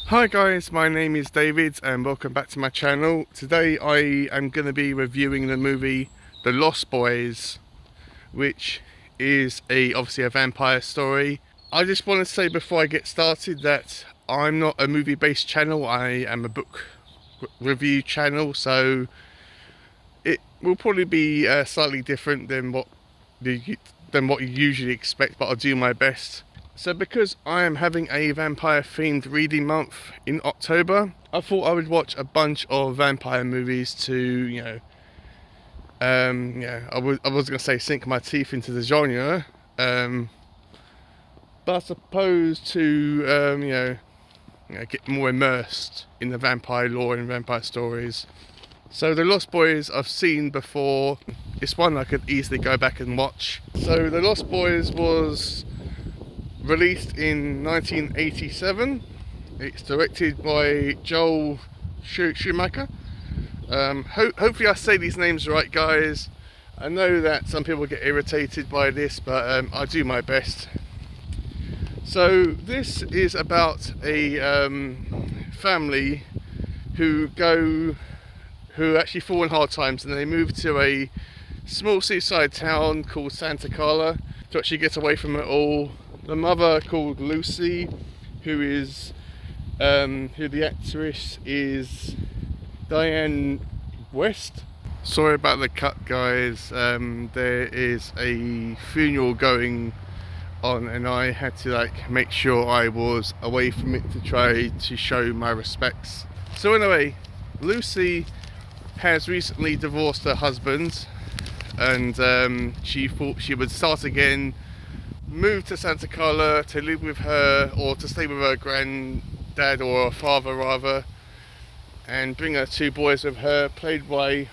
Hi guys, my name is David and welcome back to my channel. Today I am going to be reviewing the movie The Lost Boys, which is obviously a vampire story. I just want to say before I get started that I'm not a movie based channel, I am a book review channel, so it will probably be slightly different than what you usually expect, but I'll do my best. So because I am having a vampire themed reading month in October, I thought I would watch a bunch of vampire movies to, I was going to say sink my teeth into the genre, but I suppose to, get more immersed in the vampire lore and vampire stories. So The Lost Boys I've seen before. It's one I could easily go back and watch. So The Lost Boys was released in 1987. It's directed by Joel Schumacher. Hopefully I say these names right, guys. I know that some people get irritated by this, but I do my best. So this is about a family who actually fall in hard times, and they move to a small seaside town called Santa Carla to actually get away from it all. The mother, called Lucy, who the actress is Diane West. Sorry about the cut, guys. There is a funeral going on, and I had to make sure I was away from it to try to show my respects. So anyway, Lucy has recently divorced her husband, and she thought she would start again, move to Santa Carla to live with her, or to stay with her granddad or her father rather, and bring her two boys with her, played by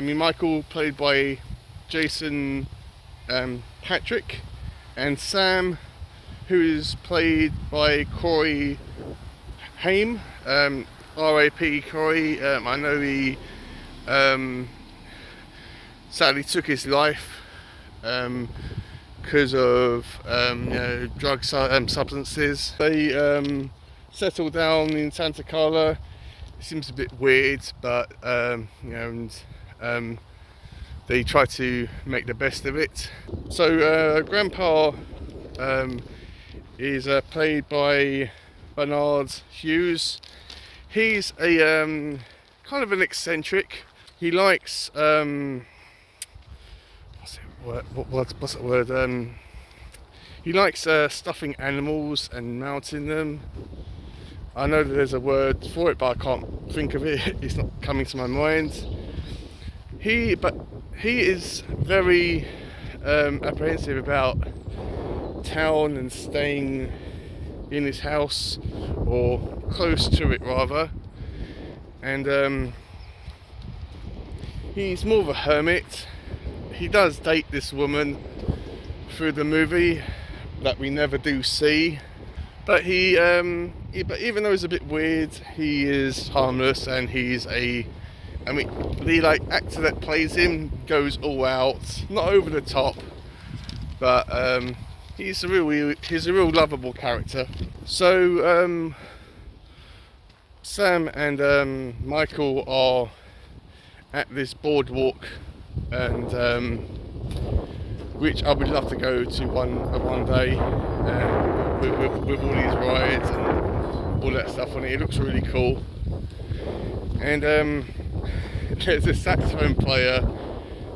Michael, played by Jason Patric, and Sam, who is played by Corey Haim, R.A.P. Corey. I know he sadly took his life because of drug substances. They settled down in Santa Carla. It seems a bit weird, but they try to make the best of it. So Grandpa is played by Bernard Hughes. He's a kind of an eccentric. He likes what's that word? He likes stuffing animals and mounting them. I know that there's a word for it, but I can't think of it. It's not coming to my mind. He is very apprehensive about town and staying in his house, or close to it rather. And he's more of a hermit. He does date this woman through the movie that we never do see, but but even though he's a bit weird, he is harmless, and the actor that plays him goes all out, not over the top, but he's a real lovable character. So Sam and Michael are at this boardwalk, and which I would love to go to one day, with all these rides and all that stuff on it. It looks really cool. And there's a saxophone player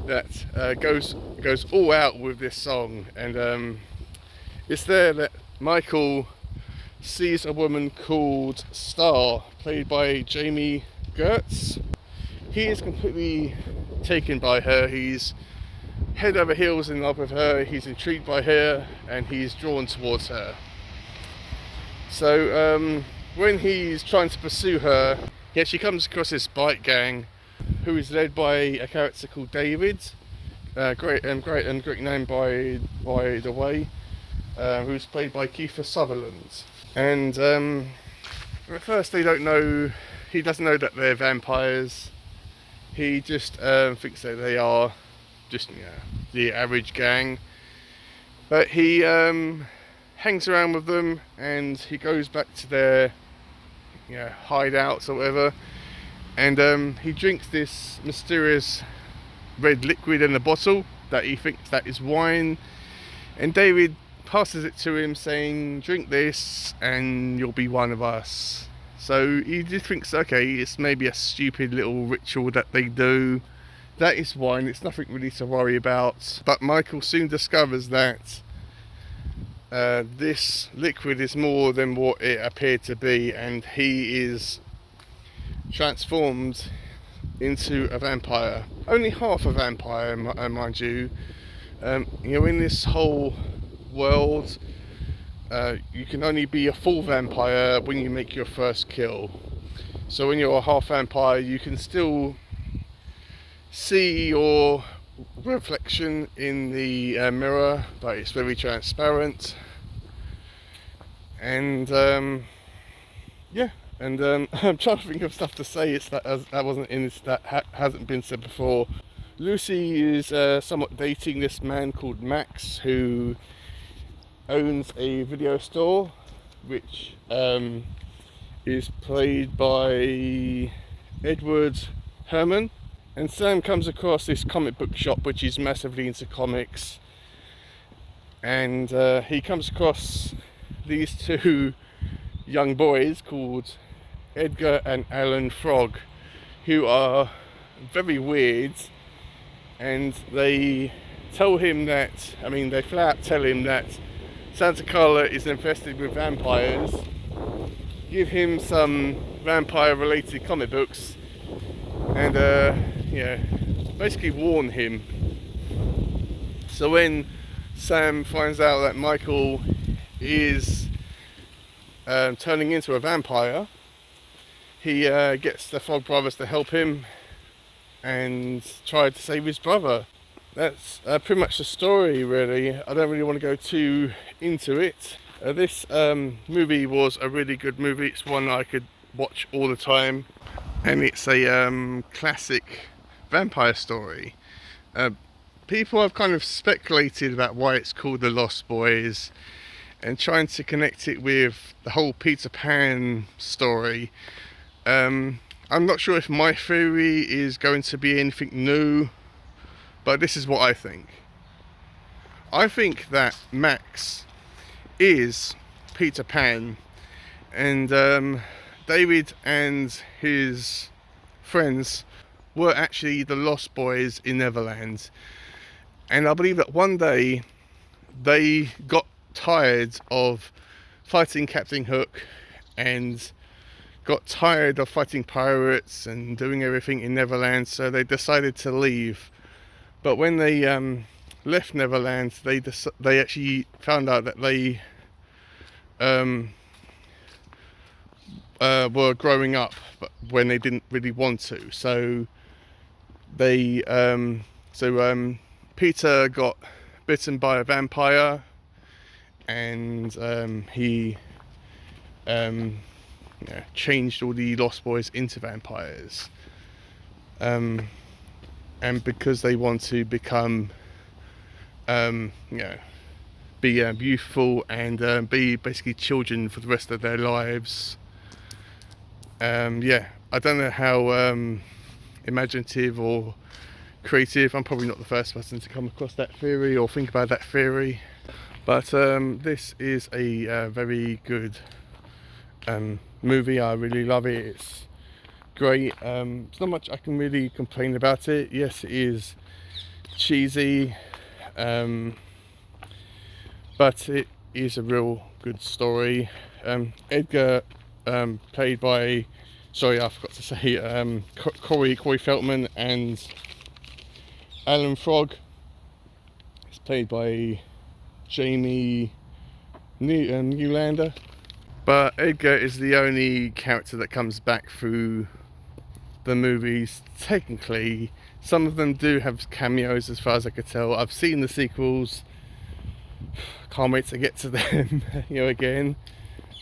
that goes all out with this song, and it's there that Michael sees a woman called Star, played by Jamie Gertz. He is completely taken by her. He's head over heels in love with her. He's intrigued by her, and he's drawn towards her. So when he's trying to pursue her, he actually comes across this bike gang, who is led by a character called David, great name by the way, who's played by Kiefer Sutherland. And at first he doesn't know that they're vampires. He just thinks that they are just the average gang, but he hangs around with them, and he goes back to their hideouts or whatever, and he drinks this mysterious red liquid in a bottle that he thinks that is wine, and David passes it to him saying, drink this and you'll be one of us. So he just thinks, okay, it's maybe a stupid little ritual that they do. That is wine, it's nothing really to worry about. But Michael soon discovers that this liquid is more than what it appeared to be, and he is transformed into a vampire. Only half a vampire, mind you. In this whole world, you can only be a full vampire when you make your first kill. So when you're a half vampire, you can still see your reflection in the mirror, but it's very transparent. And I'm trying to think of stuff to say. It's that wasn't in this, that hasn't been said before. Lucy is somewhat dating this man called Max, who owns a video store, which is played by Edward Herman. And Sam comes across this comic book shop, which is massively into comics, and he comes across these two young boys called Edgar and Alan Frog, who are very weird, and they tell him that, they flat out tell him that Santa Carla is infested with vampires, give him some vampire related comic books, and basically warn him. So when Sam finds out that Michael is turning into a vampire, he gets the Frog Brothers to help him and try to save his brother. That's pretty much the story, really. I don't really want to go too into it. This movie was a really good movie. It's one I could watch all the time, and it's a classic vampire story. People have kind of speculated about why it's called The Lost Boys, and trying to connect it with the whole Peter Pan story. I'm not sure if my theory is going to be anything new, but this is what I think. I think that Max is Peter Pan, and David and his friends were actually the Lost Boys in Neverland. And I believe that one day they got tired of fighting Captain Hook and got tired of fighting pirates and doing everything in Neverland, so they decided to leave. But when they left Neverland, they actually found out that they were growing up, but when they didn't really want to. So they Peter got bitten by a vampire, and he changed all the Lost Boys into vampires, and because they want to become be youthful and be basically children for the rest of their lives. I don't know how imaginative or creative. I'm probably not the first person to come across that theory or think about that theory, but this is a very good movie. I really love it. It's great. There's not much I can really complain about it. Yes, it is cheesy, but it is a real good story. Edgar, played by, I forgot to say, Corey Feldman, and Alan Frog is played by Jamie Newlander. But Edgar is the only character that comes back through the movies. Technically, some of them do have cameos, as far as I could tell. I've seen the sequels. Can't wait to get to them, again.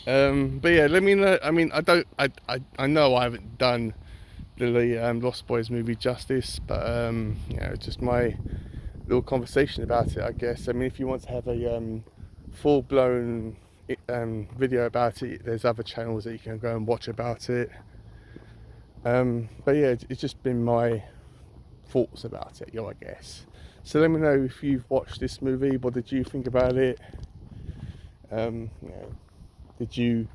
But yeah, let me know. I know I haven't done the Lost Boys movie justice, but just my little conversation about it, I guess. If you want to have a full-blown video about it. There's other channels that you can go and watch about it. But yeah, it's just been my thoughts about it, I guess. So let me know if you've watched this movie. What did you think about it? Did you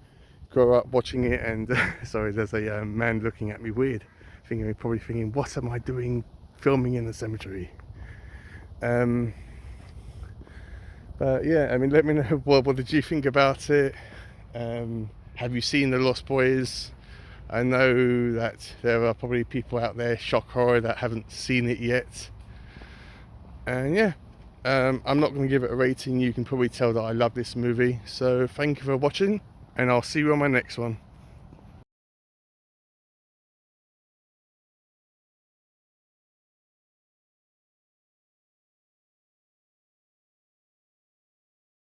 grow up watching it? And sorry, there's a man looking at me weird, probably thinking, what am I doing filming in the cemetery? But yeah, I mean, let me know what did you think about it. Have you seen The Lost Boys? I know that there are probably people out there, shock horror, that haven't seen it yet. And yeah, I'm not going to give it a rating. You can probably tell that I love this movie. So thank you for watching, and I'll see you on my next one.